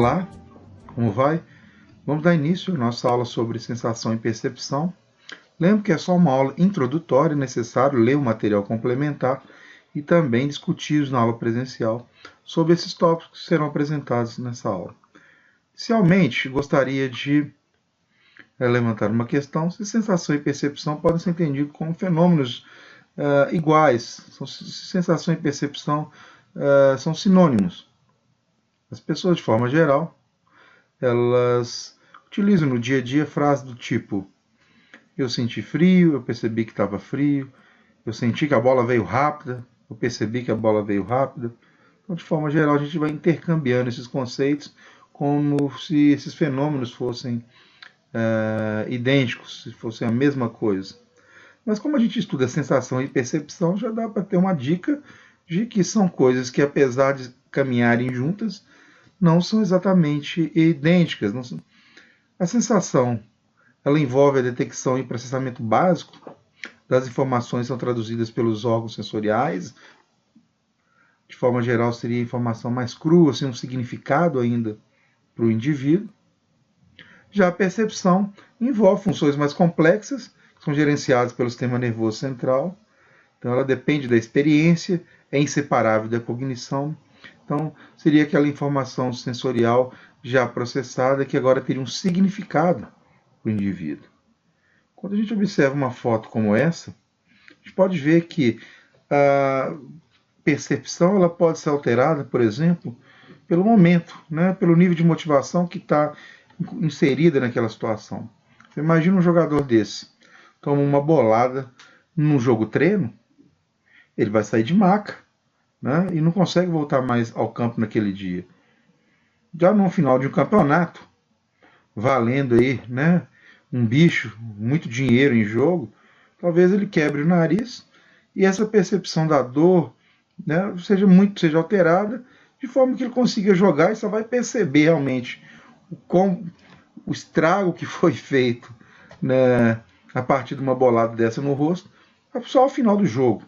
Olá, como vai? Vamos dar início à nossa aula sobre sensação e percepção. Lembro que é só uma aula introdutória, é necessário ler o material complementar e também discutir na aula presencial sobre esses tópicos que serão apresentados nessa aula. Inicialmente, gostaria de levantar uma questão se sensação e percepção podem ser entendidos como fenômenos iguais. Sensação e percepção são sinônimos. As pessoas, de forma geral, elas utilizam no dia a dia frases do tipo: eu senti frio, eu percebi que estava frio, eu senti que a bola veio rápida, eu percebi que a bola veio rápida. Então, de forma geral, a gente vai intercambiando esses conceitos como se esses fenômenos fossem idênticos, se fossem a mesma coisa. Mas como a gente estuda sensação e percepção, já dá para ter uma dica de que são coisas que, apesar de caminharem juntas, não são exatamente idênticas. Não são... A sensação ela envolve a detecção e processamento básico das informações que são traduzidas pelos órgãos sensoriais. De forma geral, seria informação mais crua, sem um significado ainda para o indivíduo. Já a percepção envolve funções mais complexas, que são gerenciadas pelo sistema nervoso central. Então, ela depende da experiência, é inseparável da cognição. Então, seria aquela informação sensorial já processada que agora teria um significado para o indivíduo. Quando a gente observa uma foto como essa, a gente pode ver que a percepção ela pode ser alterada, por exemplo, pelo momento, né? Pelo nível de motivação que está inserida naquela situação. Você imagina um jogador desse, toma uma bolada num jogo treino, ele vai sair de maca, né? E não consegue voltar mais ao campo naquele dia. Já no final de um campeonato, valendo aí, né, um bicho, muito dinheiro em jogo, talvez ele quebre o nariz e essa percepção da dor, né, seja alterada, de forma que ele consiga jogar e só vai perceber realmente o estrago que foi feito, né, a partir de uma bolada dessa no rosto, só ao final do jogo.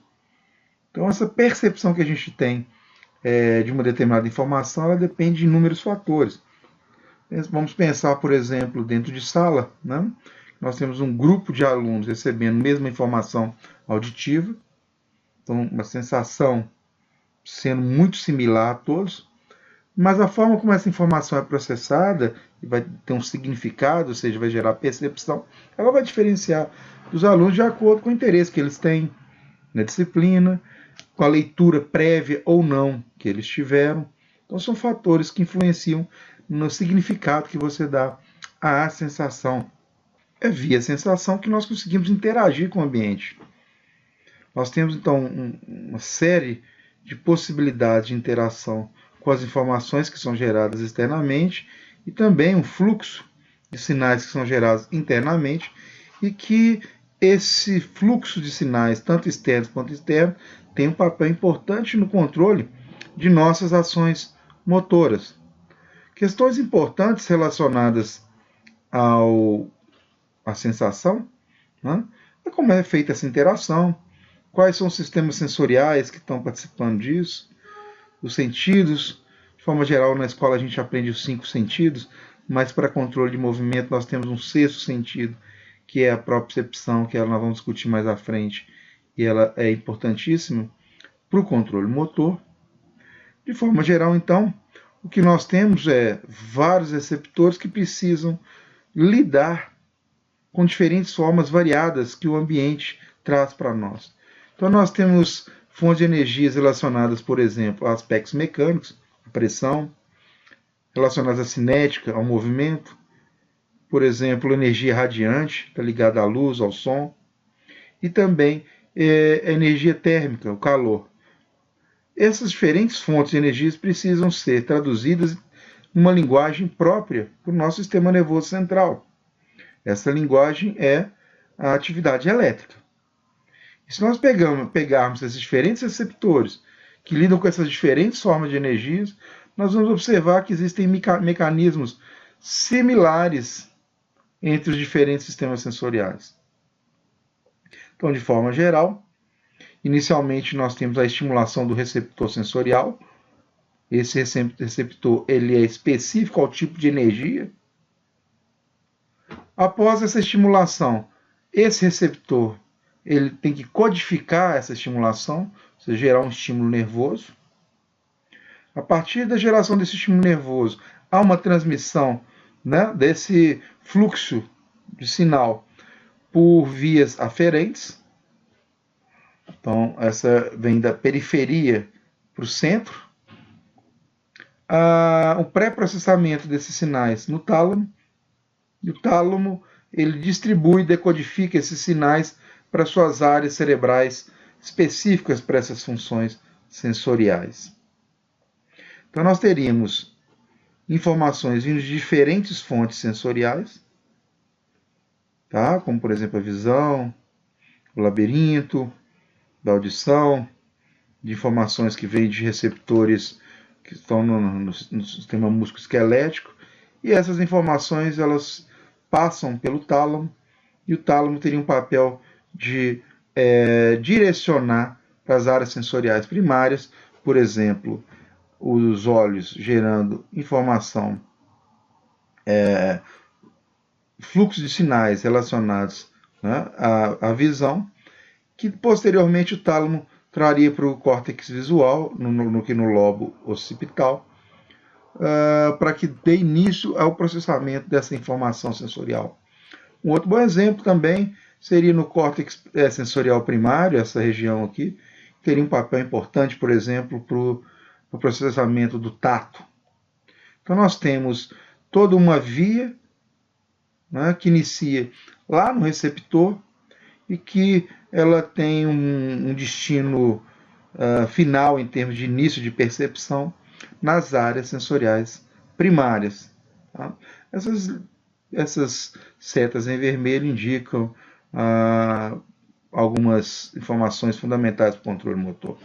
Então, essa percepção que a gente tem de uma determinada informação, ela depende de inúmeros fatores. Vamos pensar, por exemplo, dentro de sala, né? Nós temos um grupo de alunos recebendo a mesma informação auditiva, então uma sensação sendo muito similar a todos, mas a forma como essa informação é processada e vai ter um significado, ou seja, vai gerar percepção, ela vai diferenciar dos alunos de acordo com o interesse que eles têm na disciplina, com a leitura prévia ou não que eles tiveram. Então são fatores que influenciam no significado que você dá à sensação. É via a sensação que nós conseguimos interagir com o ambiente. Nós temos então uma série de possibilidades de interação com as informações que são geradas externamente e também um fluxo de sinais que são gerados internamente e que esse fluxo de sinais, tanto externos quanto internos, tem um papel importante no controle de nossas ações motoras. Questões importantes relacionadas à sensação, né? É como é feita essa interação, quais são os sistemas sensoriais que estão participando disso, os sentidos. De forma geral, na escola a gente aprende os 5 sentidos, mas para controle de movimento nós temos um 6º sentido, que é a propriocepção, que nós vamos discutir mais à frente, e ela é importantíssima para o controle motor. De forma geral, então, o que nós temos é vários receptores que precisam lidar com diferentes formas variadas que o ambiente traz para nós. Então, nós temos fontes de energias relacionadas, por exemplo, a aspectos mecânicos, a pressão, relacionadas à cinética, ao movimento. Por exemplo, energia radiante, está ligada à luz, ao som. E também a energia térmica, o calor. Essas diferentes fontes de energias precisam ser traduzidas numa linguagem própria para o nosso sistema nervoso central. Essa linguagem é a atividade elétrica. E se nós pegarmos esses diferentes receptores que lidam com essas diferentes formas de energias, nós vamos observar que existem mecanismos similares entre os diferentes sistemas sensoriais. Então, de forma geral, inicialmente nós temos a estimulação do receptor sensorial, esse receptor ele é específico ao tipo de energia. Após essa estimulação, esse receptor ele tem que codificar essa estimulação, ou seja, gerar um estímulo nervoso. A partir da geração desse estímulo nervoso, há uma transmissão, né, desse fluxo de sinal por vias aferentes. Então, essa vem da periferia para o centro. O pré-processamento desses sinais no tálamo. E o tálamo ele distribui e decodifica esses sinais para suas áreas cerebrais específicas para essas funções sensoriais. Então, nós teríamos informações vindo de diferentes fontes sensoriais, tá? Como, por exemplo, a visão, o labirinto, da audição, de informações que vêm de receptores que estão no sistema músculo-esquelético, e essas informações elas passam pelo tálamo, e o tálamo teria um papel de direcionar para as áreas sensoriais primárias, por exemplo, os olhos gerando informação, fluxo de sinais relacionados, né, à visão, que posteriormente o tálamo traria para o córtex visual, no lobo occipital, para que dê início ao processamento dessa informação sensorial. Um outro bom exemplo também seria no córtex sensorial primário, essa região aqui, teria um papel importante, por exemplo, para o processamento do tato. Então nós temos toda uma via, né, que inicia lá no receptor e que ela tem um destino final em termos de início de percepção nas áreas sensoriais primárias. Tá? Essas setas em vermelho indicam algumas informações fundamentais para o controle motor.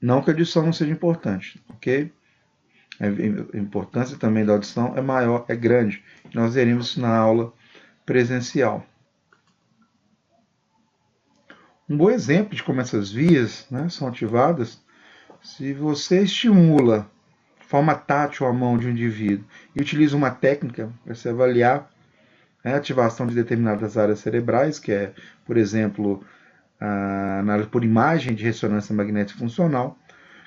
Não que a audição não seja importante, ok? A importância também da audição é maior, é grande. Nós veremos isso na aula presencial. Um bom exemplo de como essas vias, né, são ativadas, se você estimula de forma tátil a mão de um indivíduo e utiliza uma técnica para se avaliar a ativação de determinadas áreas cerebrais, que é, por exemplo, análise por imagem de ressonância magnética funcional,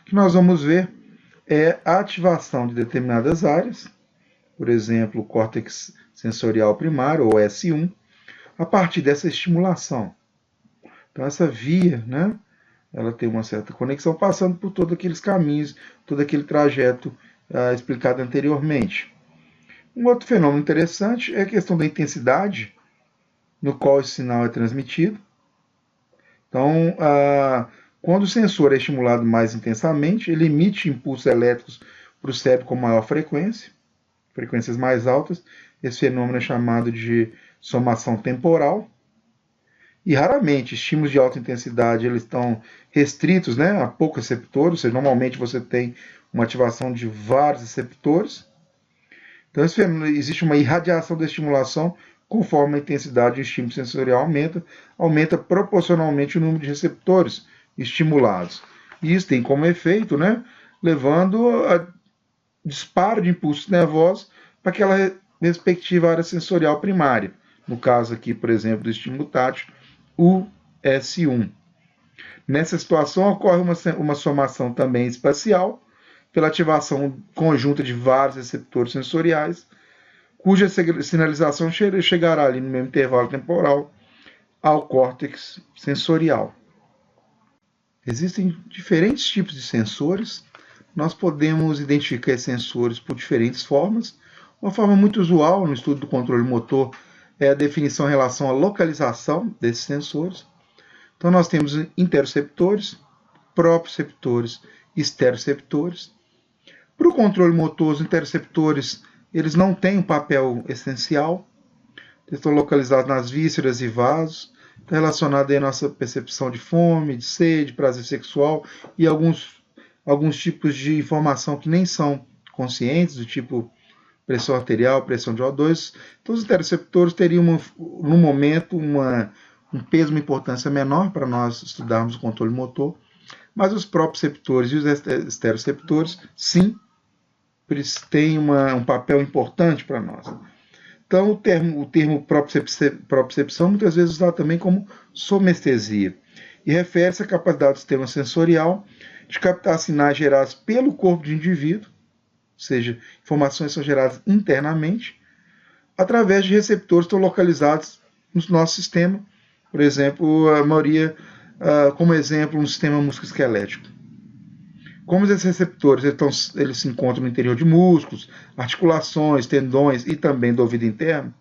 o que nós vamos ver é a ativação de determinadas áreas, por exemplo, o córtex sensorial primário, ou S1, a partir dessa estimulação. Então, essa via, né, ela tem uma certa conexão passando por todos aqueles caminhos, todo aquele trajeto explicado anteriormente. Um outro fenômeno interessante é a questão da intensidade no qual esse sinal é transmitido. Então, quando o sensor é estimulado mais intensamente, ele emite impulsos elétricos para o cérebro com maior frequência, frequências mais altas. Esse fenômeno é chamado de somação temporal. E raramente estímulos de alta intensidade eles estão restritos, né, a poucos receptores, ou seja, normalmente você tem uma ativação de vários receptores. Então, existe uma irradiação da estimulação conforme a intensidade do estímulo sensorial aumenta proporcionalmente o número de receptores estimulados. E isso tem como efeito, né, levando a disparo de impulsos nervosos para aquela respectiva área sensorial primária. No caso aqui, por exemplo, do estímulo tátil, o S1. Nessa situação ocorre uma somação também espacial pela ativação conjunta de vários receptores sensoriais, cuja sinalização chegará ali no mesmo intervalo temporal ao córtex sensorial. Existem diferentes tipos de sensores. Nós podemos identificar esses sensores por diferentes formas. Uma forma muito usual no estudo do controle motor é a definição em relação à localização desses sensores. Então, nós temos interoceptores, proprioceptores e esteroceptores. Para o controle motor, os interoceptores eles não têm um papel essencial. Eles estão localizados nas vísceras e vasos. Está relacionado à nossa percepção de fome, de sede, prazer sexual e alguns tipos de informação que nem são conscientes, do tipo pressão arterial, pressão de O2. Então, os interoceptores teriam, no momento, um peso, uma importância menor para nós estudarmos o controle motor. Mas os proprioceptores e os esteroceptores, sim, têm um papel importante para nós. Então, o termo propriocepção muitas vezes é usado também como somestesia, e refere-se à capacidade do sistema sensorial de captar sinais gerados pelo corpo do indivíduo, ou seja, informações são geradas internamente, através de receptores que estão localizados no nosso sistema, por exemplo, a maioria, como exemplo, no sistema musculoesquelético. Como esses receptores eles se encontram no interior de músculos, articulações, tendões e também do ouvido interno,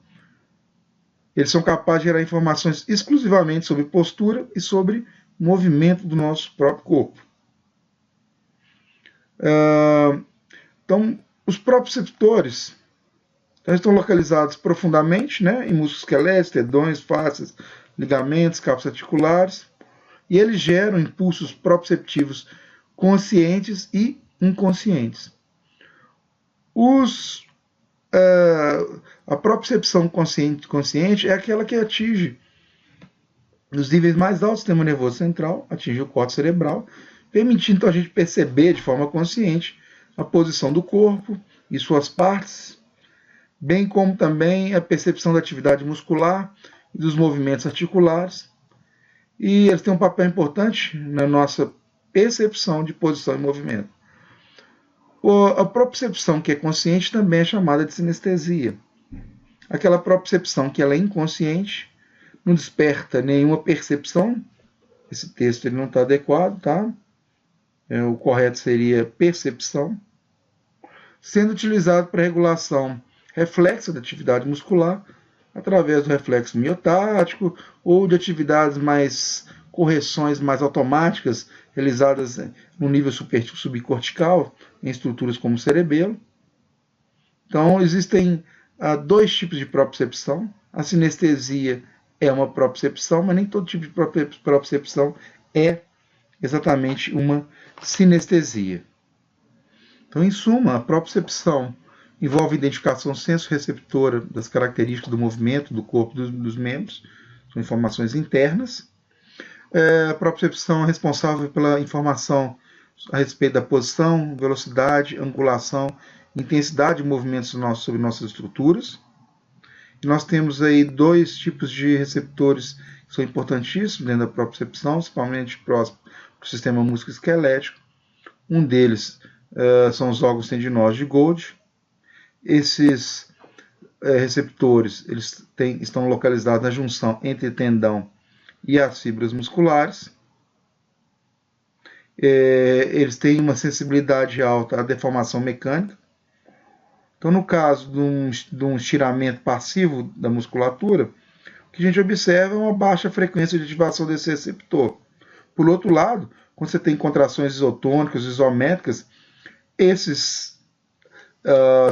eles são capazes de gerar informações exclusivamente sobre postura e sobre movimento do nosso próprio corpo. Então, os proprioceptores estão localizados profundamente, né, em músculos esqueléticos, tendões, fáscias, ligamentos, cápsulas articulares, e eles geram impulsos proprioceptivos conscientes e inconscientes. A propriocepção consciente é aquela que atinge os níveis mais altos do sistema nervoso central, atinge o córtex cerebral, permitindo então a gente perceber de forma consciente a posição do corpo e suas partes, bem como também a percepção da atividade muscular e dos movimentos articulares. E eles têm um papel importante na nossa percepção de posição e movimento. A propriocepção que é consciente também é chamada de sinestesia. Aquela propriocepção que ela é inconsciente, não desperta nenhuma percepção. Esse texto ele não está adequado, tá? O correto seria percepção, sendo utilizado para regulação reflexa da atividade muscular, através do reflexo miotático ou de atividades correções mais automáticas, realizadas no nível subcortical, em estruturas como o cerebelo. Então, existem dois tipos de propriocepção. A sinestesia é uma propriocepção, mas nem todo tipo de propriocepção é exatamente uma sinestesia. Então, em suma, a propriocepção envolve a identificação senso-receptora das características do movimento do corpo dos membros, são informações internas. A propriocepção é responsável pela informação a respeito da posição, velocidade, angulação, intensidade de movimentos sobre nossas estruturas. E nós temos aí dois tipos de receptores que são importantíssimos dentro da propriocepção, principalmente próximo do sistema musculoesquelético. Um deles são os órgãos tendinosos de Golgi. Esses receptores estão localizados na junção entre tendão e as fibras musculares. Eles têm uma sensibilidade alta à deformação mecânica. Então, no caso de um estiramento passivo da musculatura, o que a gente observa é uma baixa frequência de ativação desse receptor. Por outro lado, quando você tem contrações isotônicas, isométricas, esses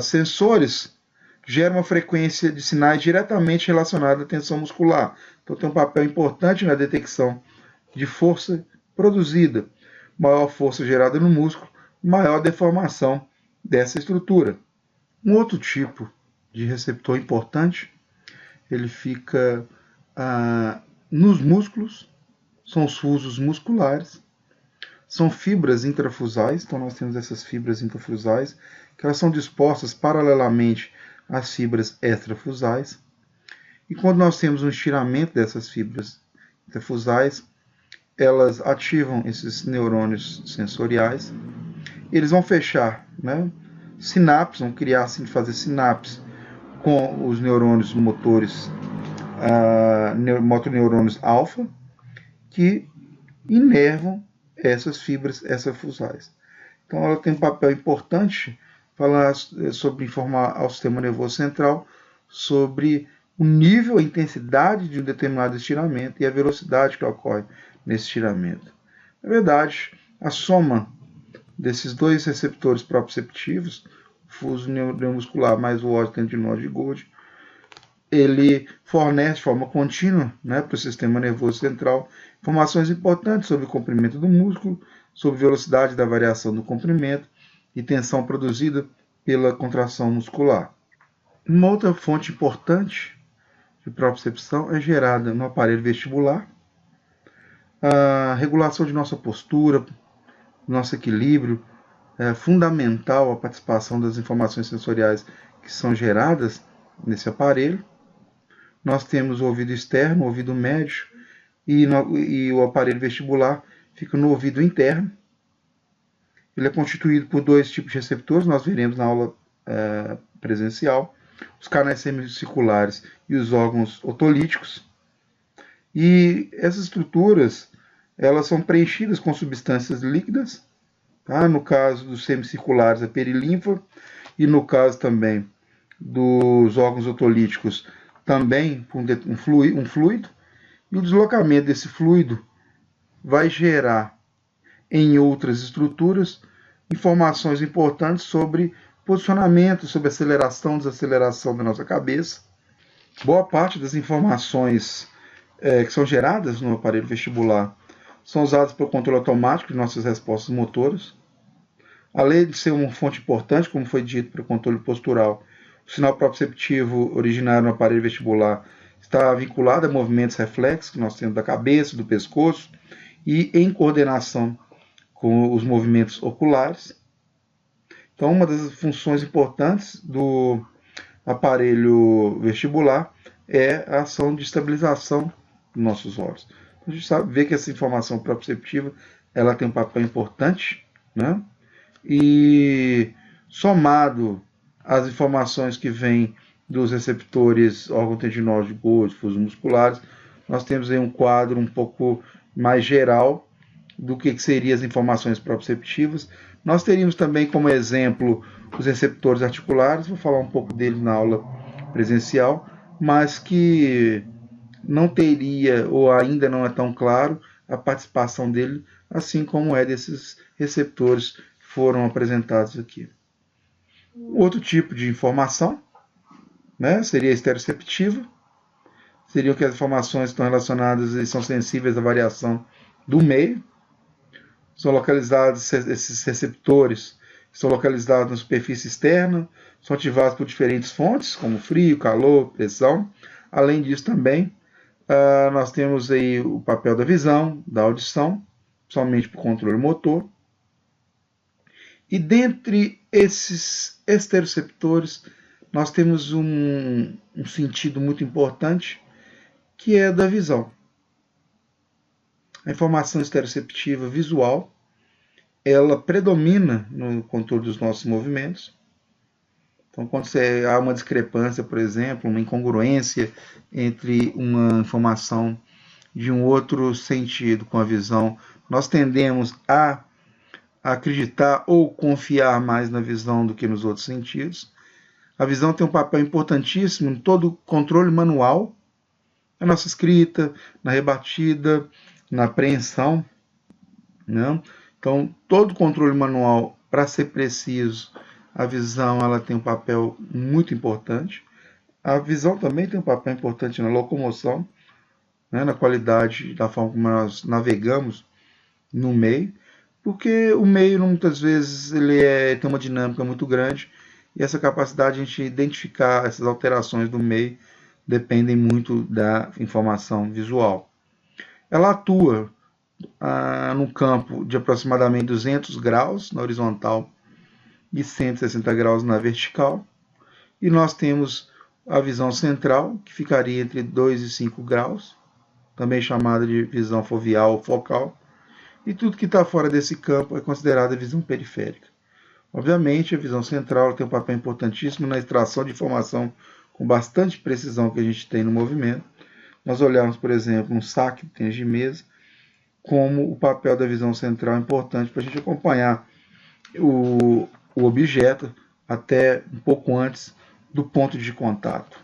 sensores geram uma frequência de sinais diretamente relacionada à tensão muscular. Então, tem um papel importante na detecção de força produzida. Maior força gerada no músculo, maior deformação dessa estrutura. Um outro tipo de receptor importante, ele fica nos músculos, são os fusos musculares, são fibras intrafusais, então nós temos essas fibras intrafusais, que elas são dispostas paralelamente às fibras extrafusais, e quando nós temos um estiramento dessas fibras intrafusais, elas ativam esses neurônios sensoriais, eles vão fechar, né, sinapses, vão fazer sinapses com os neurônios motores, motoneurônios alfa, que inervam essas fibras extrafusais. Então ela tem um papel importante falar sobre informar ao sistema nervoso central sobre o nível, a intensidade de um determinado estiramento e a velocidade que ocorre nesse estiramento. Na verdade, a soma desses dois receptores proprioceptivos, o fuso neuromuscular mais o órgão tendinoso de Golgi, ele fornece de forma contínua, né, para o sistema nervoso central informações importantes sobre o comprimento do músculo, sobre a velocidade da variação do comprimento e tensão produzida pela contração muscular. Uma outra fonte importante de propriocepção é gerada no aparelho vestibular. A regulação de nossa postura, nosso equilíbrio, é fundamental a participação das informações sensoriais que são geradas nesse aparelho. Nós temos o ouvido externo, o ouvido médio, e o aparelho vestibular fica no ouvido interno. Ele é constituído por dois tipos de receptores, nós veremos na aula presencial, os canais semicirculares e os órgãos otolíticos. E essas estruturas, elas são preenchidas com substâncias líquidas, tá? No caso dos semicirculares, a perilinfa, e no caso também dos órgãos otolíticos, também um fluido, e o deslocamento desse fluido vai gerar em outras estruturas informações importantes sobre posicionamento, sobre aceleração, desaceleração da nossa cabeça. Boa parte das informações que são geradas no aparelho vestibular são usadas para o controle automático de nossas respostas motoras. Além de ser uma fonte importante, como foi dito, para o controle postural, o sinal proprioceptivo originário no aparelho vestibular está vinculado a movimentos reflexos que nós temos da cabeça, do pescoço, e em coordenação com os movimentos oculares. Então, uma das funções importantes do aparelho vestibular é a ação de estabilização dos nossos olhos. A gente sabe ver que essa informação proprioceptiva ela tem um papel importante, né? E somado às informações que vêm dos receptores órgão-tendinógicos, difusos musculares, nós temos aí um quadro um pouco mais geral do que seriam as informações proprioceptivas. Nós teríamos também como exemplo os receptores articulares, vou falar um pouco deles na aula presencial, mas que não teria, ou ainda não é tão claro, a participação dele, assim como é desses receptores que foram apresentados aqui. Outro tipo de informação, né, seria a estereoceptiva, seriam que as informações estão relacionadas e são sensíveis à variação do meio. São localizados, esses receptores são localizados na superfície externa, são ativados por diferentes fontes, como frio, calor, pressão. Além disso também, nós temos aí o papel da visão, da audição, somente para o controle motor. E dentre esses estereoceptores, nós temos um sentido muito importante, que é da visão. A informação estereoceptiva visual, ela predomina no controle dos nossos movimentos. Então, quando há uma discrepância, por exemplo, uma incongruência entre uma informação de um outro sentido com a visão, nós tendemos a acreditar ou confiar mais na visão do que nos outros sentidos. A visão tem um papel importantíssimo em todo o controle manual, na nossa escrita, na rebatida, na apreensão, né? Então, todo controle manual, para ser preciso, a visão ela tem um papel muito importante. A visão também tem um papel importante na locomoção, né, na qualidade da forma como nós navegamos no meio, porque o meio, muitas vezes, tem uma dinâmica muito grande, e essa capacidade de a gente identificar essas alterações do meio dependem muito da informação visual. Ela atua no campo de aproximadamente 200 graus na horizontal e 160 graus na vertical. E nós temos a visão central, que ficaria entre 2 e 5 graus, também chamada de visão foveal ou focal. E tudo que está fora desse campo é considerada visão periférica. Obviamente, a visão central tem um papel importantíssimo na extração de informação com bastante precisão que a gente tem no movimento. Nós olhamos, por exemplo, um saque de tênis de mesa, como o papel da visão central é importante para a gente acompanhar o objeto até um pouco antes do ponto de contato.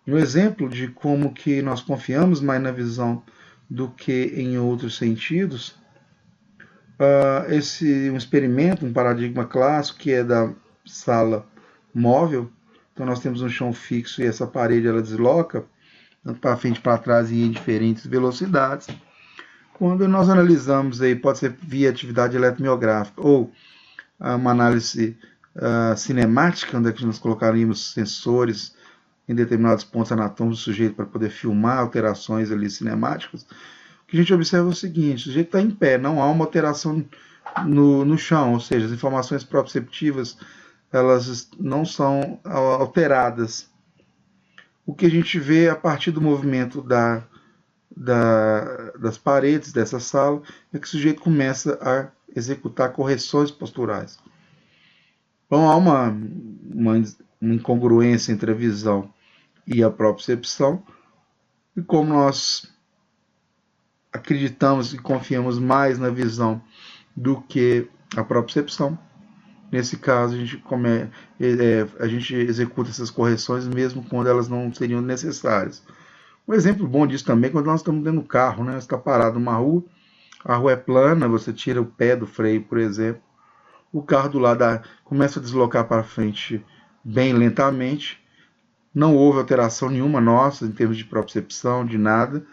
Um exemplo de como que nós confiamos mais na visão do que em outros sentidos, um experimento, um paradigma clássico, que é da sala móvel. Então nós temos um chão fixo e essa parede ela desloca tanto para frente e para trás e em diferentes velocidades. Quando nós analisamos, aí, pode ser via atividade eletromiográfica ou uma análise cinemática, onde é que nós colocaríamos sensores em determinados pontos anatômicos do sujeito para poder filmar alterações ali cinemáticas, o que a gente observa é o seguinte: o sujeito está em pé, não há uma alteração no chão, ou seja, as informações proprioceptivas elas não são alteradas. O que a gente vê a partir do movimento das paredes dessa sala é que o sujeito começa a executar correções posturais. Então há uma incongruência entre a visão e a propriocepção, e como nós acreditamos e confiamos mais na visão do que a propriocepção, nesse caso a gente executa essas correções mesmo quando elas não seriam necessárias. Um exemplo bom disso também é quando nós estamos dentro do carro, né? Você está parado numa rua, a rua é plana, você tira o pé do freio, por exemplo, o carro do lado começa a deslocar para frente bem lentamente, não houve alteração nenhuma nossa em termos de propriocepção, de nada,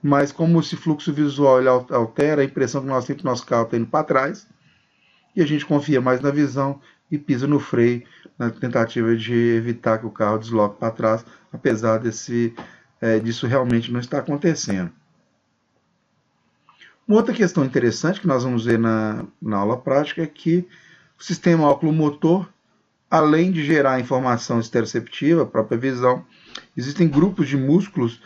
mas como esse fluxo visual ele altera, a impressão que nós temos que o nosso carro está indo para trás, e a gente confia mais na visão e pisa no freio na tentativa de evitar que o carro desloque para trás, apesar disso realmente não estar acontecendo. Uma outra questão interessante que nós vamos ver na aula prática é que o sistema oculomotor, além de gerar informação estereoceptiva, a própria visão, existem grupos de músculos,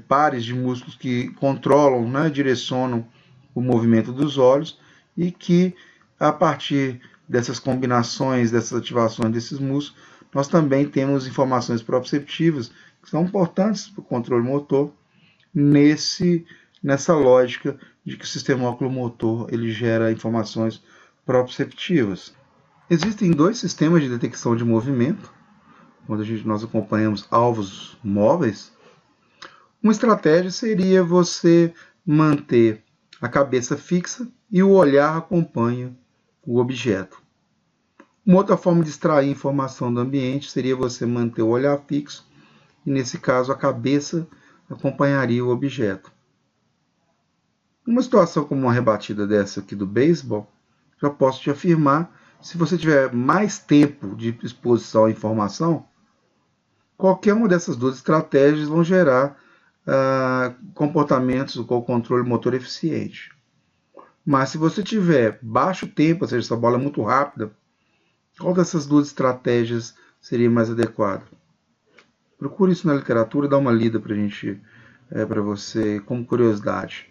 pares de músculos que controlam, né, direcionam o movimento dos olhos e que, a partir dessas combinações, dessas ativações desses músculos, nós também temos informações proprioceptivas que são importantes para o controle motor nessa lógica de que o sistema oculomotor ele gera informações proprioceptivas. Existem dois sistemas de detecção de movimento, quando nós acompanhamos alvos móveis. Uma estratégia seria você manter a cabeça fixa e o olhar acompanha o objeto. Uma outra forma de extrair informação do ambiente seria você manter o olhar fixo e, nesse caso, a cabeça acompanharia o objeto. Uma situação como uma rebatida dessa aqui do beisebol, já posso te afirmar, se você tiver mais tempo de exposição à informação, qualquer uma dessas duas estratégias vão gerar comportamentos com controle motor eficiente. Mas se você tiver baixo tempo, ou seja, essa bola é muito rápida, qual dessas duas estratégias seria mais adequada? Procure isso na literatura, dá uma lida para você, como curiosidade.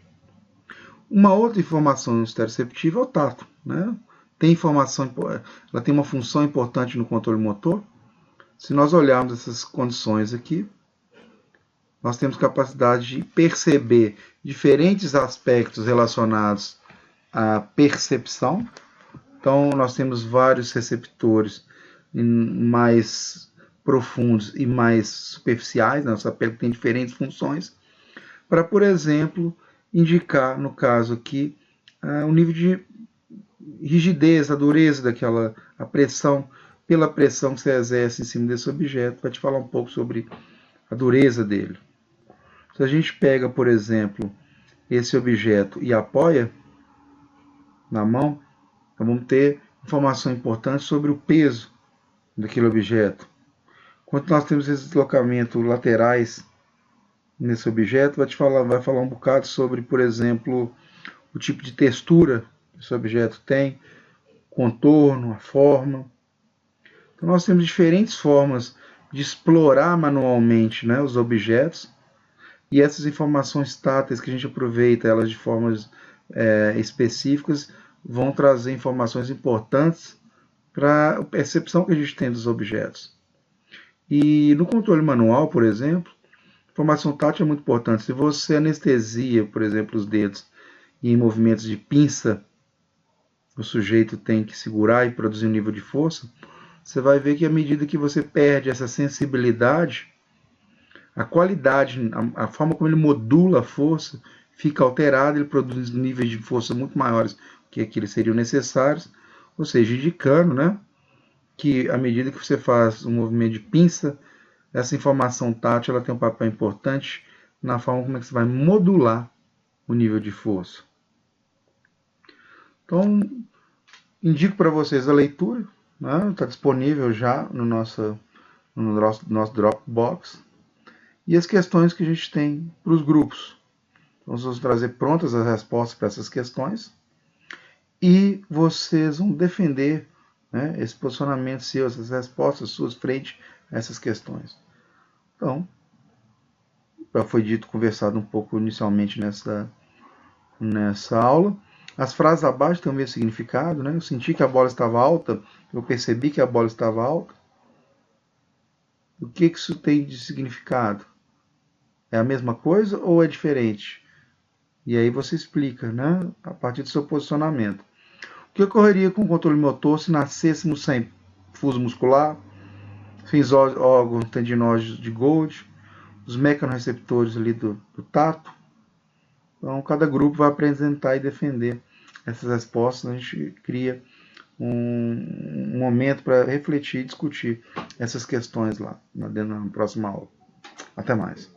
Uma outra informação estereoceptiva é o tato, né? Ela tem uma função importante no controle motor. Se nós olharmos essas condições aqui, nós temos capacidade de perceber diferentes aspectos relacionados à percepção. Então, nós temos vários receptores mais profundos e mais superficiais, né? Nossa pele tem diferentes funções, para, por exemplo, indicar, no caso aqui, o nível de rigidez, a dureza a pressão, pela pressão que você exerce em cima desse objeto, vai te falar um pouco sobre a dureza dele. Se a gente pega, por exemplo, esse objeto e apoia na mão, então vamos ter informação importante sobre o peso daquele objeto. Quando nós temos esses deslocamentos laterais nesse objeto, vai falar um bocado sobre, por exemplo, o tipo de textura que esse objeto tem, contorno, a forma. Então nós temos diferentes formas de explorar manualmente, né, os objetos, e essas informações táteis que a gente aproveita elas de formas específicas vão trazer informações importantes para a percepção que a gente tem dos objetos. E no controle manual, por exemplo, a informação tátil é muito importante. Se você anestesia, por exemplo, os dedos e em movimentos de pinça, o sujeito tem que segurar e produzir um nível de força, você vai ver que à medida que você perde essa sensibilidade, a qualidade, a forma como ele modula a força fica alterada, ele produz níveis de força muito maiores que aqueles seriam necessários, ou seja, indicando, né, que à medida que você faz um movimento de pinça, essa informação tátil ela tem um papel importante na forma como é que você vai modular o nível de força. Então, indico para vocês a leitura, né, está disponível já no nosso no nosso Dropbox, e as questões que a gente tem para os grupos. Então, vamos trazer prontas as respostas para essas questões e vocês vão defender, né, esse posicionamento seu, essas respostas suas frente a essas questões. Então, já foi dito, conversado um pouco inicialmente nessa aula. As frases abaixo têm o mesmo significado, né? Eu senti que a bola estava alta, eu percebi que a bola estava alta. O que isso tem de significado? É a mesma coisa ou é diferente? E aí você explica, né, a partir do seu posicionamento. O que ocorreria com o controle motor se nascêssemos sem fuso muscular, sem os órgãos tendinógenos de Gold, os mecanorreceptores ali do tato? Então, cada grupo vai apresentar e defender essas respostas. A gente cria um momento para refletir e discutir essas questões lá na próxima aula. Até mais.